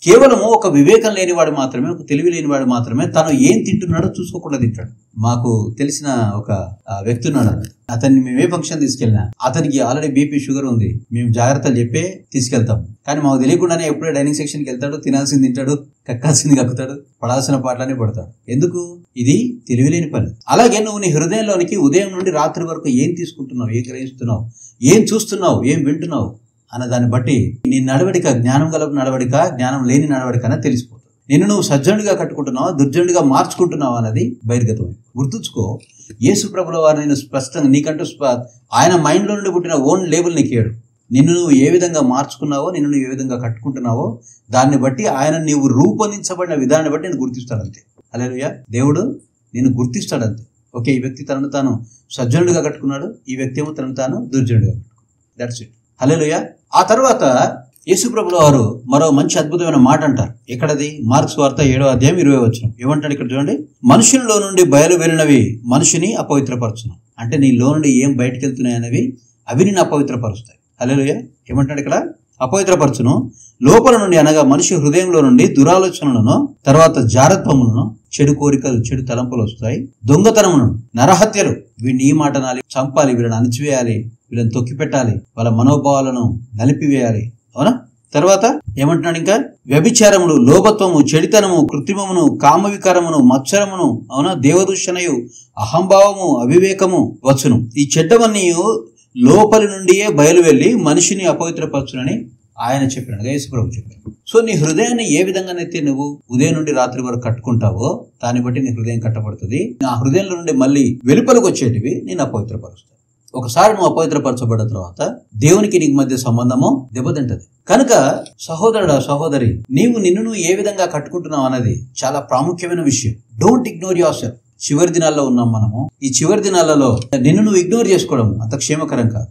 కేవలము ఒక వివేకం లేనివాడు మాత్రమే, ఒక తెలివి లేనివాడు మాత్రమే తను ఏం తింటున్నాడో చూసుకోకుండా తింటాడు. మాకు తెలిసిన ఒక వ్యక్తి ఉన్నాడు. అతన్ని మేము ఏ ఫంక్షన్ తీసుకెళ్ళినా అతనికి ఆల్రెడీ బీపీ షుగర్ ఉంది. మేము జాగ్రత్తలు చెప్పే తీసుకెళ్తాం. కానీ మాకు తెలియకుండానే ఎప్పుడే డైనింగ్ సెక్షన్కి వెళ్తాడు, తినాల్సింది తింటాడు, కక్కాల్సింది కక్కుతాడు, పడాల్సిన పాటలనే పడతాడు. ఎందుకు? ఇది తెలివిలేని పని. అలాగే నువ్వు నీ హృదయంలోనికి ఉదయం నుండి రాత్రి వరకు ఏం తీసుకుంటున్నావు, ఏం గ్రహిస్తున్నావు, ఏం చూస్తున్నావు, ఏం వింటున్నావు అన్న దాన్ని బట్టి నీ నడవడిక జ్ఞానం గల నడవడిక, జ్ఞానం లేని నడవడిక అనేది తెలిసిపోతుంది. నిన్ను నువ్వు సజ్జనుడిగా కట్టుకుంటున్నావా, దుర్జనుడిగా మార్చుకుంటున్నావా అన్నది బహిర్గతమైంది. గుర్తుంచుకో, యేసు ప్రభుల వారు నేను స్పష్టంగా నీకంటూ ఆయన మైండ్లో నుండి పుట్టిన ఓన్ లేబుల్ నీకు ఇయ్యడు. నిన్ను నువ్వు ఏ విధంగా మార్చుకున్నావో, నిన్ను నువ్వు ఏ విధంగా కట్టుకుంటున్నావో దాన్ని బట్టి ఆయన నీవు రూపొందించబడిన విధానాన్ని బట్టి నేను గుర్తిస్తాడంతే. హల్లెలూయా. దేవుడు నేను గుర్తిస్తాడంతే. ఓకే, ఈ వ్యక్తి తనను తాను సజ్జనుడిగా కట్టుకున్నాడు, ఈ వ్యక్తి ఏమో తనను తాను దుర్జనుడిగా కట్టుకున్నాడు. That's it. హల్లెలూయా. ఆ తర్వాత యేసు ప్రభుల వారు మరో మంచి అద్భుతమైన మాట అంటారు. ఎక్కడది? మార్క్స్ వార్త 7వ అధ్యాయం 20వ వచనం. ఏమంటాడు ఇక్కడ చూడండి. మనుషుల్లో నుండి బయలువెళ్ళినవి మనిషిని అపవిత్రపరచును. అంటే నీలో నుండి ఏం బయటకు వెళ్తున్నాయి అనేవి అవి నిన్ను అపవిత్రపరుస్తాయి. హల్లెలూయా. ఏమంటాడు ఇక్కడ? అపవిత్రపరచును. లోపల నుండి అనగా మనిషి హృదయంలో నుండి దురాలోచనలను, తర్వాత జారత్వములను, చెడు కోరికలు, చెడు తలంపులు వస్తాయి. దొంగతనమును, నరహత్యలు, వీడిని ఈ మాట నాలి, చంపాలి, వీళ్ళని అణచివేయాలి, వీళ్ళని తొక్కిపెట్టాలి, వాళ్ళ మనోభావాలను నలిపివేయాలి. అవునా? తర్వాత ఏమంటున్నాడు ఇంకా? వ్యభిచారములు, లోభత్వము, చెడితనము, కృత్రిమమును, కామవికారమును, మత్సరమును, అవునా, దేవదూషణయు, అహంభావము, అవివేకము వచ్చును. ఈ చెడ్డవన్నీ లోపలి నుండియే బయలువెళ్ళి మనిషిని అపవిత్రపరచునని ఆయన చెప్పినాడు, యేసుప్రభు చెప్పాడు. సో నీ హృదయాన్ని ఏ విధంగానైతే నువ్వు ఉదయం నుండి రాత్రి వరకు కట్టుకుంటావో దాన్ని బట్టి నీ హృదయం కట్టబడుతుంది. ఆ హృదయంలో నుండి మళ్ళీ వెలుపలకు వచ్చేటివి నేను అపవిత్రపరుస్తాను. ఒకసారి నువ్వు అపవిత్రపరచబడిన తర్వాత దేవునికి నీకు మధ్య సంబంధము దెబ్బతింటది. కనుక సహోదరుడా, సహోదరి, నీవు నిన్ను ఏ విధంగా కట్టుకుంటున్నావు అన్నది చాలా ప్రాముఖ్యమైన విషయం. Don't ignore your self. చివరి దినాల్లో ఉన్నాం మనము. ఈ చివరి దినాలలో నిన్ను నువ్వు ఇగ్నోర్ చేసుకోవడం అంత క్షేమకరం కాదు.